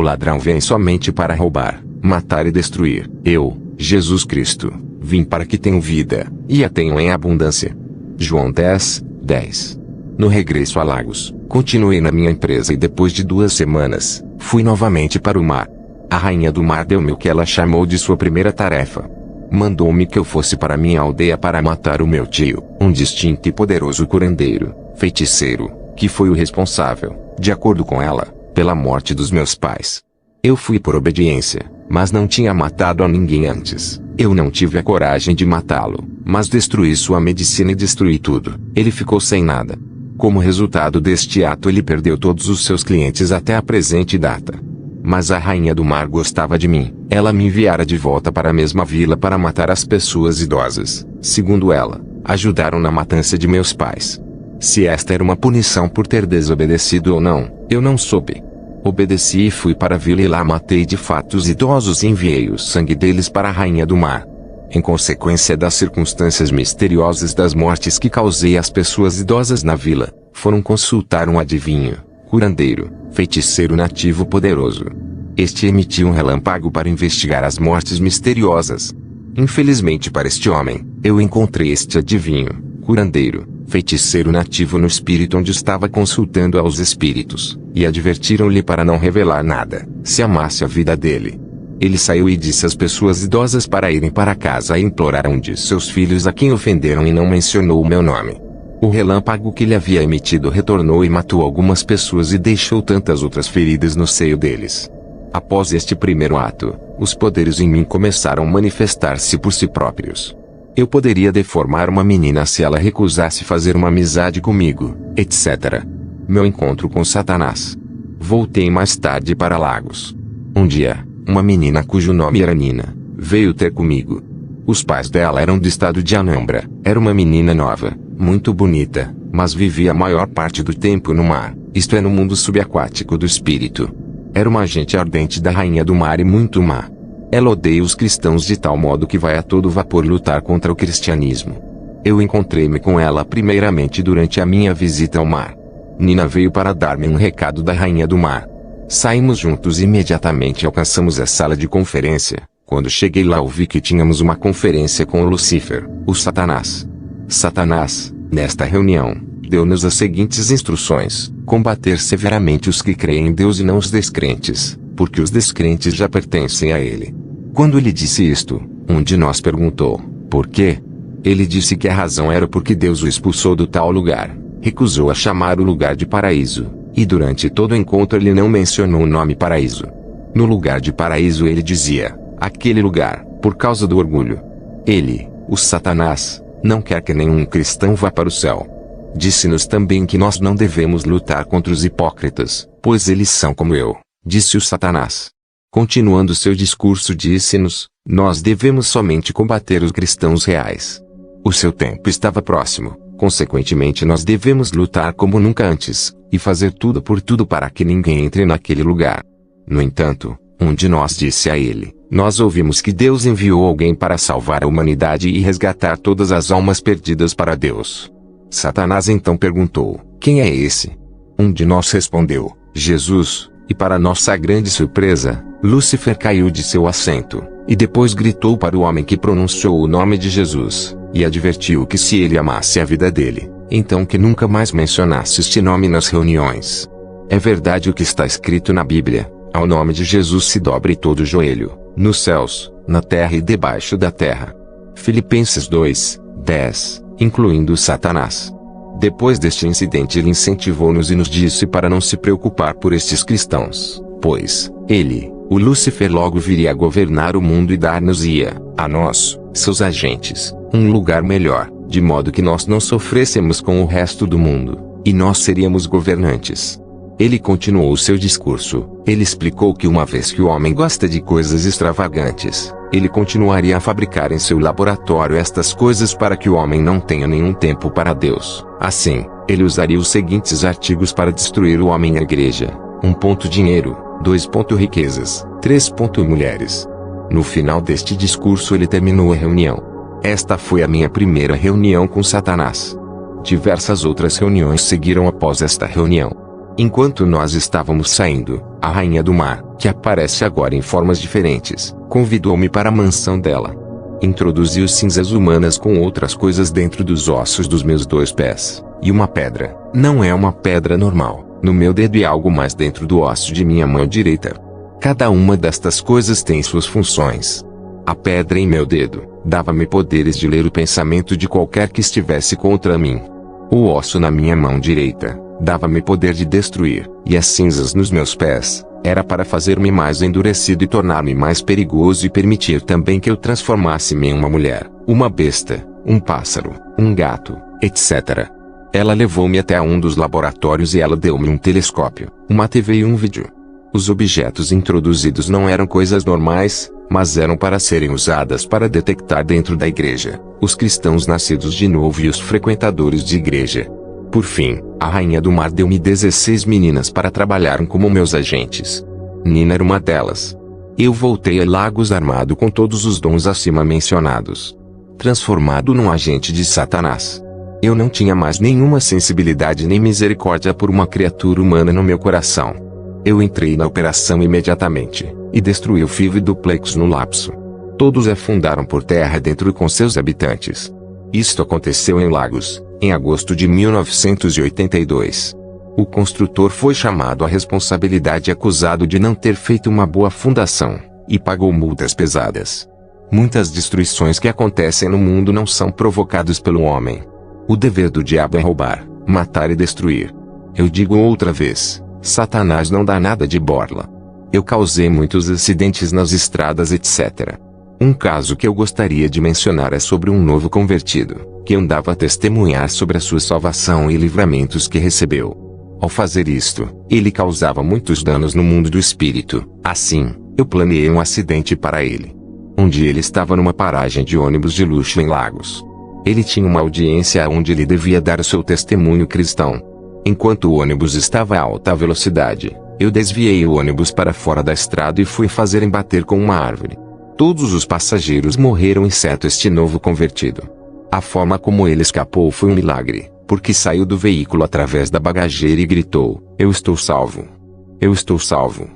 ladrão vem somente para roubar, matar e destruir. Eu, Jesus Cristo, vim para que tenham vida, e a tenham em abundância. João 10:10. No regresso a Lagos, continuei na minha empresa e depois de 2 semanas, fui novamente para o mar. A rainha do mar deu-me o que ela chamou de sua primeira tarefa. Mandou-me que eu fosse para minha aldeia para matar o meu tio, um distinto e poderoso curandeiro, feiticeiro, que foi o responsável, de acordo com ela, pela morte dos meus pais. Eu fui por obediência, mas não tinha matado a ninguém antes. Eu não tive a coragem de matá-lo, mas destruí sua medicina e destruí tudo. Ele ficou sem nada. Como resultado deste ato, ele perdeu todos os seus clientes até a presente data. Mas a rainha do mar gostava de mim. Ela me enviara de volta para a mesma vila para matar as pessoas idosas. Segundo ela, ajudaram na matança de meus pais. Se esta era uma punição por ter desobedecido ou não, eu não soube. Obedeci e fui para a vila e lá matei de fato os idosos e enviei o sangue deles para a rainha do mar. Em consequência das circunstâncias misteriosas das mortes que causei às pessoas idosas na vila, foram consultar um adivinho, curandeiro, feiticeiro nativo poderoso. Este emitiu um relâmpago para investigar as mortes misteriosas. Infelizmente para este homem, eu encontrei este adivinho, curandeiro, feiticeiro nativo no espírito onde estava consultando aos espíritos, e advertiram-lhe para não revelar nada, se amasse a vida dele. Ele saiu e disse às pessoas idosas para irem para casa e implorar um de seus filhos a quem ofenderam e não mencionou o meu nome. O relâmpago que lhe havia emitido retornou e matou algumas pessoas e deixou tantas outras feridas no seio deles. Após este primeiro ato, os poderes em mim começaram a manifestar-se por si próprios. Eu poderia deformar uma menina se ela recusasse fazer uma amizade comigo, etc. Meu encontro com Satanás. Voltei mais tarde para Lagos. Um dia, uma menina cujo nome era Nina, veio ter comigo. Os pais dela eram do estado de Anambra. Era uma menina nova, muito bonita, mas vivia a maior parte do tempo no mar, isto é, no mundo subaquático do espírito. Era uma agente ardente da rainha do mar e muito má. Ela odeia os cristãos de tal modo que vai a todo vapor lutar contra o cristianismo. Eu encontrei-me com ela primeiramente durante a minha visita ao mar. Nina veio para dar-me um recado da rainha do mar. Saímos juntos e imediatamente alcançamos a sala de conferência. Quando cheguei lá ouvi que tínhamos uma conferência com o Lúcifer, o Satanás. Satanás, nesta reunião, deu-nos as seguintes instruções: combater severamente os que creem em Deus e não os descrentes, porque os descrentes já pertencem a ele. Quando ele disse isto, um de nós perguntou, por quê? Ele disse que a razão era porque Deus o expulsou do tal lugar, recusou a chamar o lugar de paraíso, e durante todo o encontro ele não mencionou o nome paraíso. No lugar de paraíso ele dizia, aquele lugar, por causa do orgulho. Ele, o Satanás, não quer que nenhum cristão vá para o céu. Disse-nos também que nós não devemos lutar contra os hipócritas, pois eles são como eu, disse o Satanás. Continuando seu discurso disse-nos, nós devemos somente combater os cristãos reais. O seu tempo estava próximo, consequentemente nós devemos lutar como nunca antes, e fazer tudo por tudo para que ninguém entre naquele lugar. No entanto, um de nós disse a ele, nós ouvimos que Deus enviou alguém para salvar a humanidade e resgatar todas as almas perdidas para Deus. Satanás então perguntou, quem é esse? Um de nós respondeu, Jesus, e para nossa grande surpresa, Lúcifer caiu de seu assento, e depois gritou para o homem que pronunciou o nome de Jesus, e advertiu que se ele amasse a vida dele, então que nunca mais mencionasse este nome nas reuniões. É verdade o que está escrito na Bíblia, ao nome de Jesus se dobre todo o joelho, nos céus, na terra e debaixo da terra. Filipenses 2:10, incluindo Satanás. Depois deste incidente ele incentivou-nos e nos disse para não se preocupar por estes cristãos, pois, ele, o Lúcifer logo viria a governar o mundo e dar-nos-ia, a nós, seus agentes, um lugar melhor, de modo que nós não sofrêssemos com o resto do mundo, e nós seríamos governantes. Ele continuou seu discurso. Ele explicou que uma vez que o homem gosta de coisas extravagantes, ele continuaria a fabricar em seu laboratório estas coisas para que o homem não tenha nenhum tempo para Deus. Assim, ele usaria os seguintes artigos para destruir o homem e a igreja: 1. Dinheiro, 2. Riquezas, 3. Mulheres. No final deste discurso ele terminou a reunião. Esta foi a minha primeira reunião com Satanás. Diversas outras reuniões seguiram após esta reunião. Enquanto nós estávamos saindo, A rainha do mar, que aparece agora em formas diferentes, convidou-me para a mansão dela. Introduziu cinzas humanas com outras coisas dentro dos ossos dos meus 2 pés, e uma pedra, não é uma pedra normal, no meu dedo e algo mais dentro do osso de minha mão direita. Cada uma destas coisas tem suas funções. A pedra em meu dedo, dava-me poderes de ler o pensamento de qualquer que estivesse contra mim. O osso na minha mão direita, dava-me poder de destruir, e as cinzas nos meus pés, era para fazer-me mais endurecido e tornar-me mais perigoso e permitir também que eu transformasse-me em uma mulher, uma besta, um pássaro, um gato, etc. Ela levou-me até um dos laboratórios e ela deu-me um telescópio, uma TV e um vídeo. Os objetos introduzidos não eram coisas normais, mas eram para serem usadas para detectar dentro da igreja, os cristãos nascidos de novo e os frequentadores de igreja. Por fim, a rainha do mar deu-me 16 meninas para trabalharem como meus agentes. Nina era uma delas. Eu voltei a Lagos armado com todos os dons acima mencionados. Transformado num agente de Satanás. Eu não tinha mais nenhuma sensibilidade nem misericórdia por uma criatura humana no meu coração. Eu entrei na operação imediatamente, e destruí o FIV duplex no lapso. Todos afundaram por terra dentro com seus habitantes. Isto aconteceu em Lagos, em agosto de 1982. O construtor foi chamado à responsabilidade e acusado de não ter feito uma boa fundação, e pagou multas pesadas. Muitas destruições que acontecem no mundo não são provocadas pelo homem. O dever do diabo é roubar, matar e destruir. Eu digo outra vez, Satanás não dá nada de borla. Eu causei muitos acidentes nas estradas, etc. Um caso que eu gostaria de mencionar é sobre um novo convertido, que andava a testemunhar sobre a sua salvação e livramentos que recebeu. Ao fazer isto, ele causava muitos danos no mundo do espírito. Assim, eu planeei um acidente para ele. Um dia ele estava numa paragem de ônibus de luxo em Lagos. Ele tinha uma audiência onde ele devia dar o seu testemunho cristão. Enquanto o ônibus estava a alta velocidade, eu desviei o ônibus para fora da estrada e fui fazer embater com uma árvore. Todos os passageiros morreram exceto este novo convertido. A forma como ele escapou foi um milagre, porque saiu do veículo através da bagageira e gritou: "Eu estou salvo! Eu estou salvo!"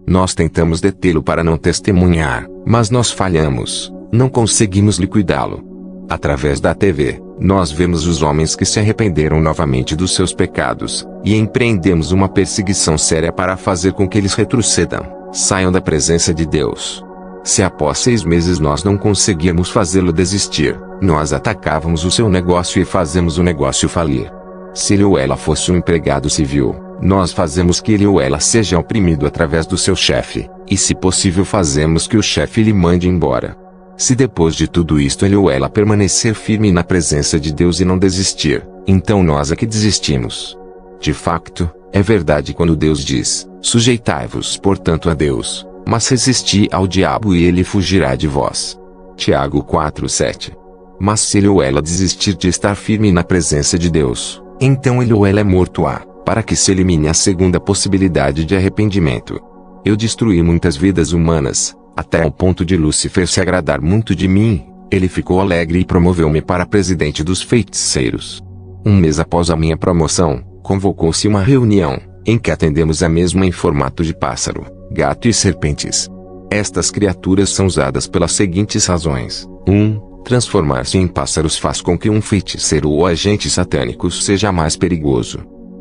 Nós tentamos detê-lo para não testemunhar, mas nós falhamos, não conseguimos liquidá-lo. Através da TV, nós vemos os homens que se arrependeram novamente dos seus pecados, e empreendemos uma perseguição séria para fazer com que eles retrocedam, saiam da presença de Deus. Se após 6 meses nós não conseguirmos fazê-lo desistir, nós atacávamos o seu negócio e fazemos o negócio falir. Se ele ou ela fosse um empregado civil, nós fazemos que ele ou ela seja oprimido através do seu chefe, e se possível fazemos que o chefe lhe mande embora. Se depois de tudo isto ele ou ela permanecer firme na presença de Deus e não desistir, então nós é que desistimos. De facto, é verdade quando Deus diz: "Sujeitai-vos portanto a Deus, mas resisti ao diabo e ele fugirá de vós." Tiago 4:7. Mas se ele ou ela desistir de estar firme na presença de Deus, então ele ou ela é morto para que se elimine a segunda possibilidade de arrependimento. Eu destruí muitas vidas humanas, até ao ponto de Lúcifer se agradar muito de mim. Ele ficou alegre e promoveu-me para presidente dos feiticeiros. Um mês após a minha promoção, convocou-se uma reunião, em que atendemos a mesma em formato de pássaro, gato e serpentes. Estas criaturas são usadas pelas seguintes razões: 1. Transformar-se em pássaros faz com que um feiticeiro ou agente satânico seja mais perigoso.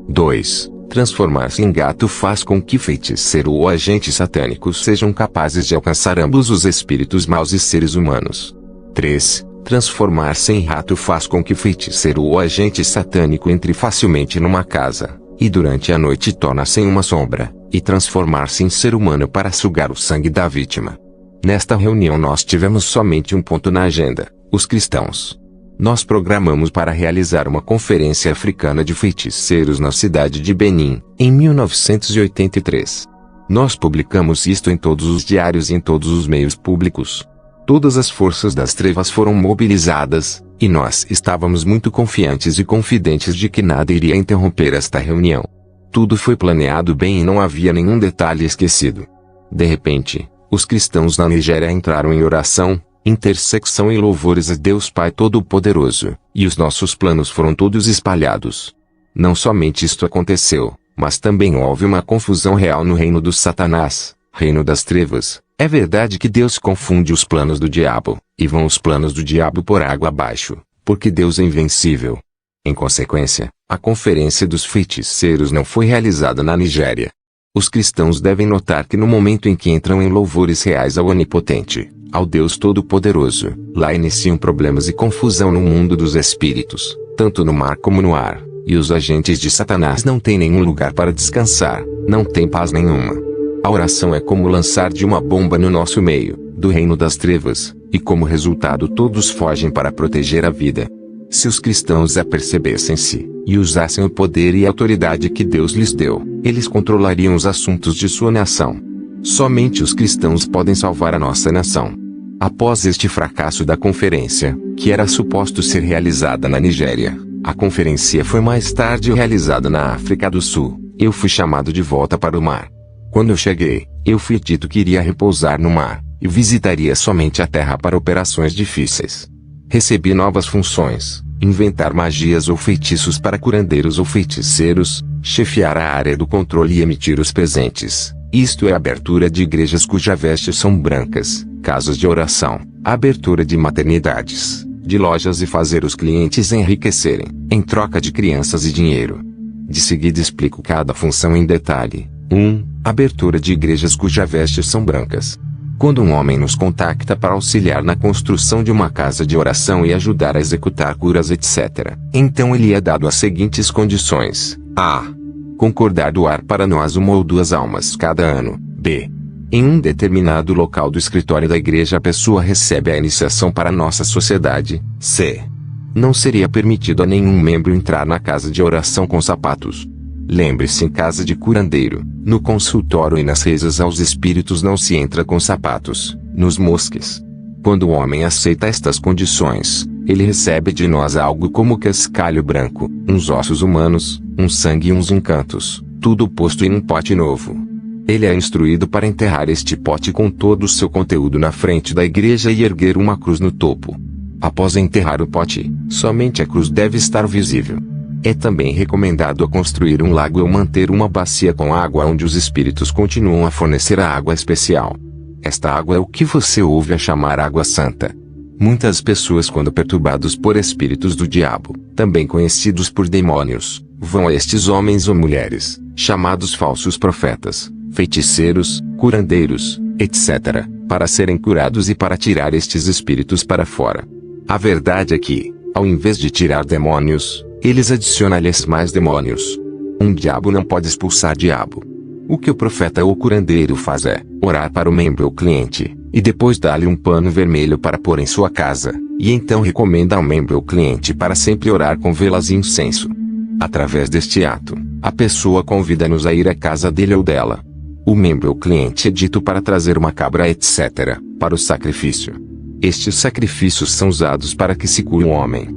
2. Transformar-se em gato faz com que feiticeiro ou agente satânico sejam capazes de alcançar ambos os espíritos maus e seres humanos. 3. Transformar-se em rato faz com que feiticeiro ou agente satânico entre facilmente numa casa, e durante a noite torna-se em uma sombra, e transformar-se em ser humano para sugar o sangue da vítima. Nesta reunião nós tivemos somente um ponto na agenda: os cristãos. Nós programamos para realizar uma conferência africana de feiticeiros na cidade de Benin, em 1983. Nós publicamos isto em todos os diários e em todos os meios públicos. Todas as forças das trevas foram mobilizadas, e nós estávamos muito confiantes e confidentes de que nada iria interromper esta reunião. Tudo foi planeado bem e não havia nenhum detalhe esquecido. De repente, os cristãos na Nigéria entraram em oração, intersecção e louvores a Deus Pai Todo-Poderoso, e os nossos planos foram todos espalhados. Não somente isto aconteceu, Mas também houve uma confusão real no reino do Satanás, reino das trevas. É verdade que Deus confunde os planos do diabo, e vão os planos do diabo por água abaixo, porque Deus é invencível. Em consequência, a conferência dos feiticeiros não foi realizada na Nigéria. Os cristãos devem notar que no momento em que entram em louvores reais ao Onipotente, ao Deus Todo-Poderoso, lá iniciam problemas e confusão no mundo dos espíritos, tanto no mar como no ar, e os agentes de Satanás não têm nenhum lugar para descansar, não têm paz nenhuma. A oração é como lançar de uma bomba no nosso meio, do reino das trevas, e como resultado todos fogem para proteger a vida. Se os cristãos apercebessem-se, e usassem o poder e a autoridade que Deus lhes deu, eles controlariam os assuntos de sua nação. Somente os cristãos podem salvar a nossa nação. Após este fracasso da conferência, que era suposto ser realizada na Nigéria, a conferência foi mais tarde realizada na África do Sul. Eu fui chamado de volta para o mar. Quando eu cheguei, eu fui dito que iria repousar no mar, e visitaria somente a terra para operações difíceis. Recebi novas funções, inventar magias ou feitiços para curandeiros ou feiticeiros, chefiar a área do controle e emitir os presentes, isto é abertura de igrejas cujas vestes são brancas, casas de oração, abertura de maternidades, de lojas e fazer os clientes enriquecerem, em troca de crianças e dinheiro. De seguida explico cada função em detalhe. 1. Abertura de igrejas cujas vestes são brancas. Quando um homem nos contacta para auxiliar na construção de uma casa de oração e ajudar a executar curas etc., então ele é dado as seguintes condições. A. Concordar doar para nós 1 ou 2 almas cada ano. B. Em um determinado local do escritório da igreja a pessoa recebe a iniciação para nossa sociedade. C. Não seria permitido a nenhum membro entrar na casa de oração com sapatos. Lembre-se, em casa de curandeiro, no consultório e nas rezas aos espíritos não se entra com sapatos, nos mosques. Quando o homem aceita estas condições, ele recebe de nós algo como cascalho branco, uns ossos humanos, um sangue e uns encantos, tudo posto em um pote novo. Ele é instruído para enterrar este pote com todo o seu conteúdo na frente da igreja e erguer uma cruz no topo. Após enterrar o pote, somente a cruz deve estar visível. É também recomendado construir um lago ou manter uma bacia com água onde os espíritos continuam a fornecer a água especial. Esta água é o que você ouve a chamar água santa. Muitas pessoas, quando perturbados por espíritos do diabo, também conhecidos por demônios, vão a estes homens ou mulheres, chamados falsos profetas, feiticeiros, curandeiros, etc., para serem curados e para tirar estes espíritos para fora. A verdade é que, ao invés de tirar demônios, eles adicionam-lhes mais demônios. Um diabo não pode expulsar diabo. O que o profeta ou curandeiro faz é orar para o membro ou cliente, e depois dá-lhe um pano vermelho para pôr em sua casa, e então recomenda ao membro ou cliente para sempre orar com velas e incenso. Através deste ato, a pessoa convida-nos a ir à casa dele ou dela. O membro ou cliente é dito para trazer uma cabra etc., para o sacrifício. Estes sacrifícios são usados para que se cure um homem.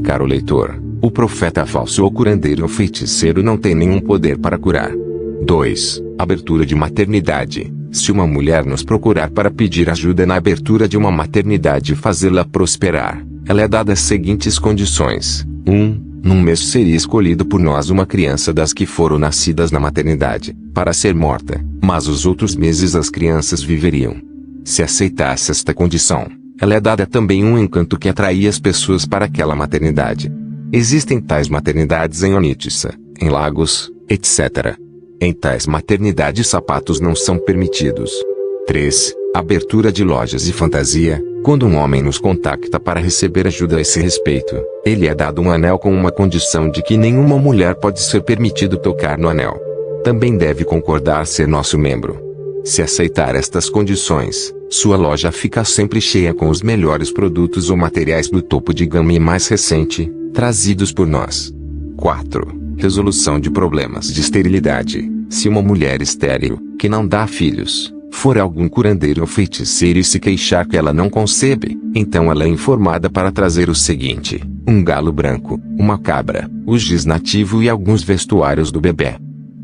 Caro leitor, o profeta falso ou curandeiro ou feiticeiro não tem nenhum poder para curar. 2. Abertura de maternidade. Se uma mulher nos procurar para pedir ajuda na abertura de uma maternidade e fazê-la prosperar, ela é dada as seguintes condições. 1. Num mês seria escolhido por nós uma criança das que foram nascidas na maternidade, para ser morta, mas os outros meses as crianças viveriam. Se aceitasse esta condição, ela é dada também um encanto que atraía as pessoas para aquela maternidade. Existem tais maternidades em Onitsha, em Lagos, etc. Em tais maternidades sapatos não são permitidos. 3. Abertura de lojas de fantasia. Quando um homem nos contacta para receber ajuda a esse respeito, ele é dado um anel com uma condição de que nenhuma mulher pode ser permitido tocar no anel. Também deve concordar ser nosso membro. Se aceitar estas condições, sua loja fica sempre cheia com os melhores produtos ou materiais do topo de gama e mais recente, trazidos por nós. 4. Resolução de problemas de esterilidade. Se uma mulher estéril, que não dá filhos, for algum curandeiro ou feiticeiro e se queixar que ela não concebe, então ela é informada para trazer o seguinte: um galo branco, uma cabra, o giz nativo e alguns vestuários do bebê.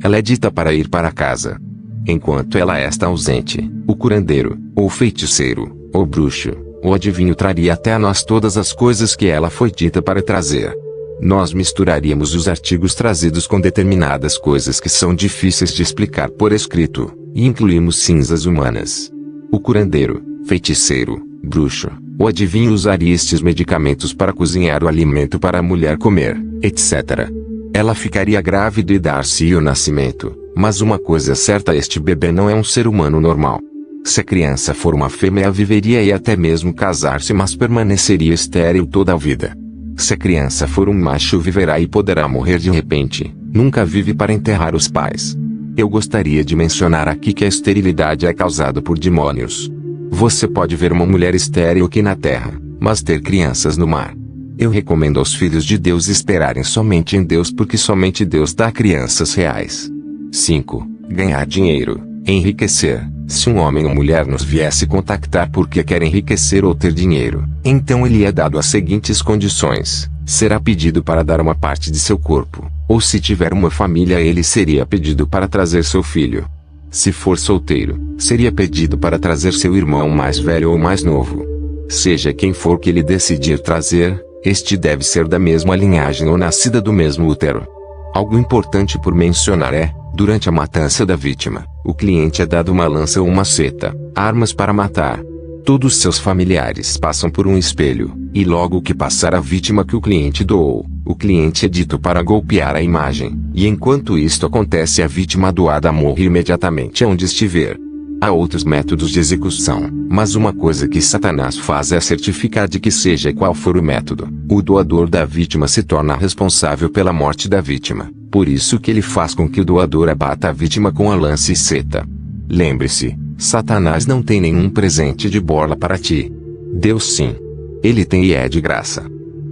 Ela é dita para ir para casa. Enquanto ela está ausente, o curandeiro, ou feiticeiro, ou bruxo, ou adivinho traria até a nós todas as coisas que ela foi dita para trazer. Nós misturaríamos os artigos trazidos com determinadas coisas que são difíceis de explicar por escrito, e incluímos cinzas humanas. O curandeiro, feiticeiro, bruxo, o adivinho usaria estes medicamentos para cozinhar o alimento para a mulher comer, etc. Ela ficaria grávida e dar-se-ia o nascimento, mas uma coisa é certa: este bebê não é um ser humano normal. Se a criança for uma fêmea, viveria e até mesmo casar-se, mas permaneceria estéril toda a vida. Se a criança for um macho, viverá e poderá morrer de repente, nunca vive para enterrar os pais. Eu gostaria de mencionar aqui que a esterilidade é causada por demônios. Você pode ver uma mulher estéril aqui na terra, mas ter crianças no mar. Eu recomendo aos filhos de Deus esperarem somente em Deus, porque somente Deus dá crianças reais. 5. Ganhar dinheiro, enriquecer. Se um homem ou mulher nos viesse contactar porque quer enriquecer ou ter dinheiro, então ele é dado as seguintes condições: será pedido para dar uma parte de seu corpo, ou se tiver uma família, ele seria pedido para trazer seu filho. Se for solteiro, seria pedido para trazer seu irmão mais velho ou mais novo. Seja quem for que ele decidir trazer, este deve ser da mesma linhagem ou nascida do mesmo útero. Algo importante por mencionar é: durante a matança da vítima, o cliente é dado uma lança ou uma seta, armas para matar. Todos seus familiares passam por um espelho, e logo que passar a vítima que o cliente doou, o cliente é dito para golpear a imagem, e enquanto isto acontece, a vítima doada morre imediatamente onde estiver. Há outros métodos de execução, mas uma coisa que Satanás faz é certificar de que, seja qual for o método, o doador da vítima se torna responsável pela morte da vítima. Por isso que ele faz com que o doador abata a vítima com a lança e seta. Lembre-se, Satanás não tem nenhum presente de borla para ti. Deus sim. Ele tem e é de graça.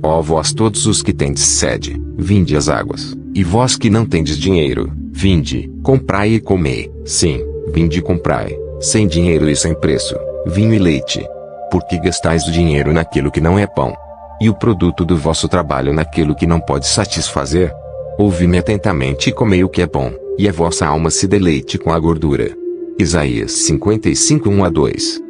Ó vós todos os que tendes sede, vinde às águas, e vós que não tendes dinheiro, vinde, comprai e comei. Sim, vinde e comprai, sem dinheiro e sem preço, vinho e leite. Porque gastais o dinheiro naquilo que não é pão, e o produto do vosso trabalho naquilo que não pode satisfazer? Ouvi-me atentamente e comei o que é bom, e a vossa alma se deleite com a gordura. Isaías 55, 1-2.